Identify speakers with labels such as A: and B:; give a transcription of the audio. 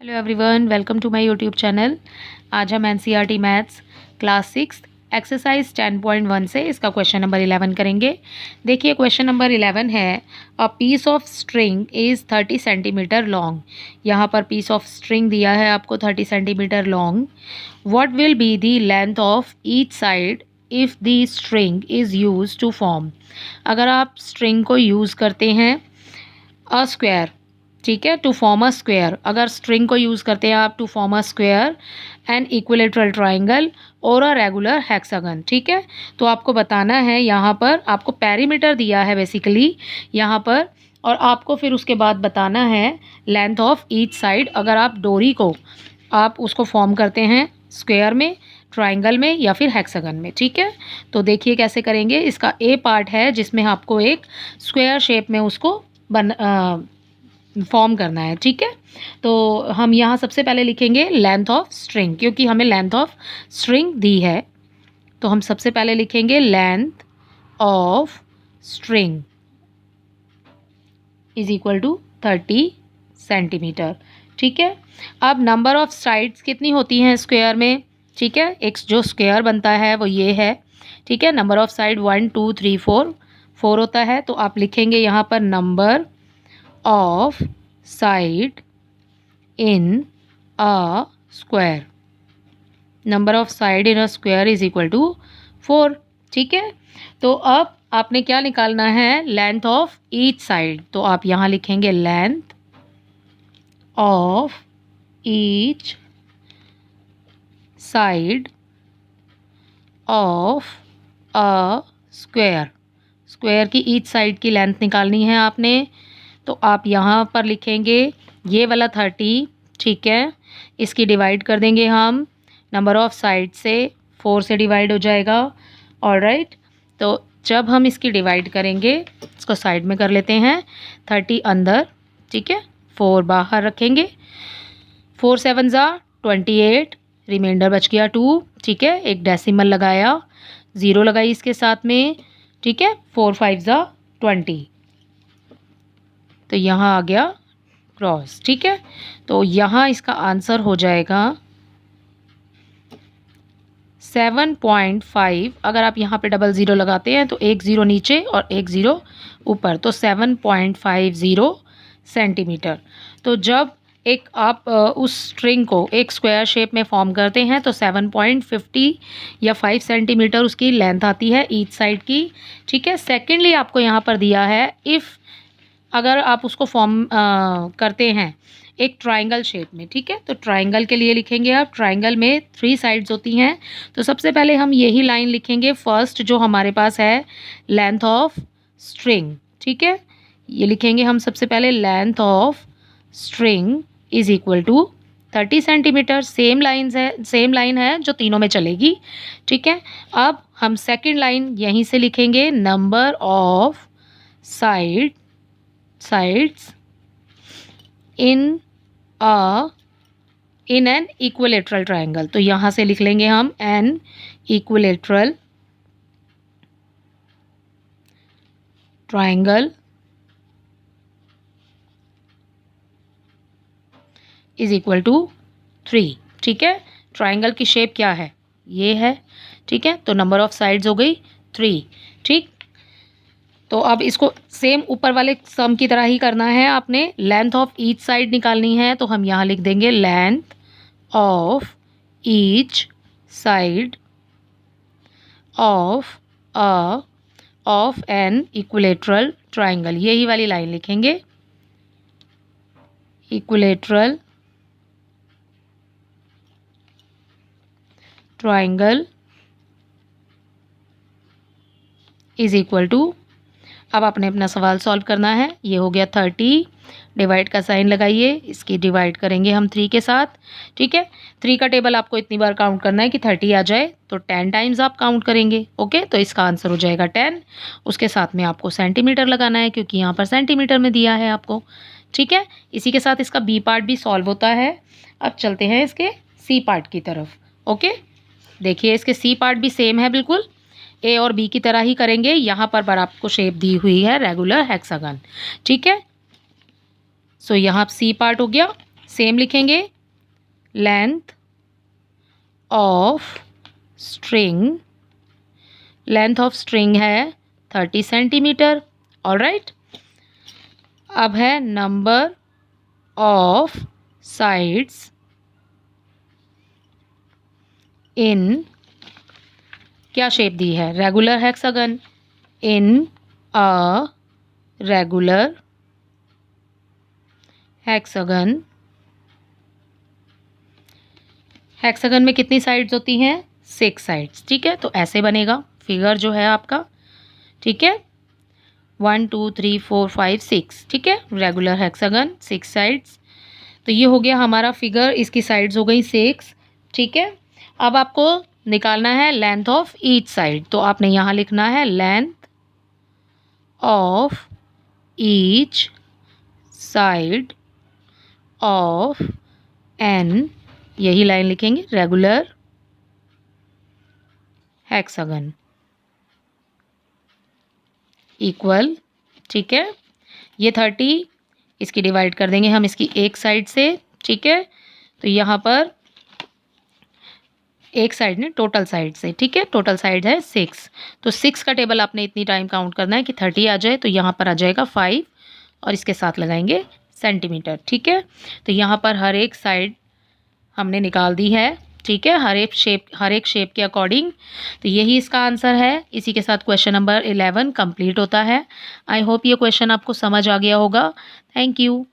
A: Hello everyone, welcome to my YouTube channel. आज हम NCERT maths class 6 exercise 10.1 से इसका क्वेश्चन नंबर 11 करेंगे। देखिए क्वेश्चन नंबर 11 है, a piece of string is 30 centimetre long. यहाँ पर पीस ऑफ स्ट्रिंग दिया है आपको 30 centimetre long. What will be the length of each side if the string is use to form. अगर आप स्ट्रिंग को यूज़ करते हैं अ स्क्वायर, ठीक है, टू फॉर्म अ स्क्वायर, अगर स्ट्रिंग को यूज़ करते हैं आप to form a square an equilateral triangle और अ रेगुलर हेक्सागन, ठीक है। तो आपको बताना है, यहाँ पर आपको पेरीमीटर दिया है बेसिकली यहाँ पर, और आपको फिर उसके बाद बताना है लेंथ ऑफ ईच साइड। अगर आप डोरी को आप उसको फॉर्म करते हैं स्क्वायर में, ट्राइंगल में या फिर हेक्सागन में, ठीक है। तो देखिए कैसे करेंगे। इसका ए पार्ट है जिसमें आपको एक स्क्वायर शेप में उसको फॉर्म करना है, ठीक है। तो हम यहाँ सबसे पहले लिखेंगे लेंथ ऑफ स्ट्रिंग, क्योंकि हमें लेंथ ऑफ स्ट्रिंग दी है। तो हम सबसे पहले लिखेंगे length of string is equal to 30 centimetre, ठीक है। अब नंबर ऑफ साइड्स कितनी होती हैं स्क्वायर में, ठीक है। एक जो स्क्वायर बनता है वो ये है, ठीक है। नंबर ऑफ साइड 1 2 3 4 4 होता है। तो आप लिखेंगे यहाँ पर number of side in a square, number of side in a square is equal to 4, ठीक है। तो अब आपने क्या निकालना है, लेंथ ऑफ ईच साइड। तो आप यहाँ लिखेंगे length of each side of a square. Square की ईच साइड की लेंथ निकालनी है आपने। तो आप यहाँ पर लिखेंगे ये वाला 30, ठीक है। इसकी डिवाइड कर देंगे हम नंबर ऑफ साइड से, 4 से डिवाइड हो जाएगा। ऑलराइट, तो जब हम इसकी डिवाइड करेंगे, इसको साइड में कर लेते हैं, 30 अंदर, ठीक है, 4 बाहर रखेंगे। 4 7 ज़ा 28, रिमाइंडर बच गया 2, ठीक है। एक डेसिमल लगाया, 0 लगाई इसके साथ में, ठीक है। 4 5 ज़ा 20, तो यहाँ आ गया क्रॉस, ठीक है। तो यहाँ इसका आंसर हो जाएगा 7.5। अगर आप यहाँ पे डबल ज़ीरो लगाते हैं तो एक ज़ीरो नीचे और एक ज़ीरो ऊपर, तो 7.50 सेंटीमीटर। तो जब एक आप उस स्ट्रिंग को एक स्क्वायर शेप में फॉर्म करते हैं तो 7.50 या 5 सेंटीमीटर उसकी लेंथ आती है ईच साइड की, ठीक है। सेकेंडली आपको यहाँ पर दिया है इफ़, अगर आप उसको फॉर्म करते हैं एक ट्राइंगल शेप में, ठीक है। तो ट्राइंगल के लिए लिखेंगे आप, ट्राइंगल में 3 साइड्स होती हैं। तो सबसे पहले हम यही लाइन लिखेंगे फर्स्ट जो हमारे पास है, लेंथ ऑफ स्ट्रिंग, ठीक है। ये लिखेंगे हम सबसे पहले length of string is equal to 30 centimetre. Same line है जो तीनों में चलेगी, ठीक है। अब हम सेकेंड लाइन यहीं से लिखेंगे, number of sides in an equilateral triangle. तो यहाँ से लिख लेंगे हम an equilateral triangle is equal to 3, ठीक है। ट्राइंगल की शेप क्या है, ये है, ठीक है। तो नंबर ऑफ साइड्स हो गई 3, ठीक। तो अब इसको सेम ऊपर वाले सम की तरह ही करना है आपने, लेंथ ऑफ ईच साइड निकालनी है। तो हम यहाँ लिख देंगे length of each side of an equilateral triangle, यही वाली लाइन लिखेंगे, equilateral triangle is equal to, अब आपने अपना सवाल सॉल्व करना है। ये हो गया 30, डिवाइड का साइन लगाइए, इसकी डिवाइड करेंगे हम 3 के साथ, ठीक है। 3 का टेबल आपको इतनी बार काउंट करना है कि 30 आ जाए, तो 10 टाइम्स आप काउंट करेंगे, ओके। तो इसका आंसर हो जाएगा 10। उसके साथ में आपको सेंटीमीटर लगाना है क्योंकि यहाँ पर सेंटीमीटर में दिया है आपको, ठीक है। इसी के साथ इसका बी पार्ट भी सॉल्व होता है। अब चलते हैं इसके सी पार्ट की तरफ, ओके। देखिए इसके सी पार्ट भी सेम है, बिल्कुल ए और बी की तरह ही करेंगे। यहाँ पर आपको शेप दी हुई है रेगुलर हेक्सागन, ठीक है। सो यहाँ सी पार्ट हो गया। सेम लिखेंगे, length of string, length of string है 30 सेंटीमीटर। ऑलराइट, अब है नंबर ऑफ साइड्स इन, क्या शेप दी है, regular hexagon, in a regular hexagon. Hexagon में कितनी साइड्स होती हैं, 6 साइड्स। ठीक है, तो ऐसे बनेगा फिगर जो है आपका। ठीक है, 1 2 3 4 5 6। ठीक है, रेगुलर हेक्सागन 6 साइड्स। तो ये हो गया हमारा फिगर, इसकी साइड्स हो गई 6। ठीक है, अब आपको निकालना है लेंथ ऑफ ईच साइड। तो आपने यहाँ लिखना है length of each side of an, यही लाइन लिखेंगे, रेगुलर हेक्सागन इक्वल। ठीक है, ये 30, इसकी डिवाइड कर देंगे हम इसकी एक साइड से। ठीक है, तो यहाँ पर एक साइड ने टोटल साइड से। ठीक है, टोटल साइड है 6, तो 6 का टेबल आपने इतनी टाइम काउंट करना है कि 30 आ जाए। तो यहाँ पर आ जाएगा 5 और इसके साथ लगाएंगे सेंटीमीटर। ठीक है, तो यहाँ पर हर एक साइड हमने निकाल दी है। ठीक है, हर एक शेप के अकॉर्डिंग। तो यही इसका आंसर है। इसी के साथ क्वेश्चन नंबर 11 कंप्लीट होता है। आई होप ये क्वेश्चन आपको समझ आ गया होगा। Thank you.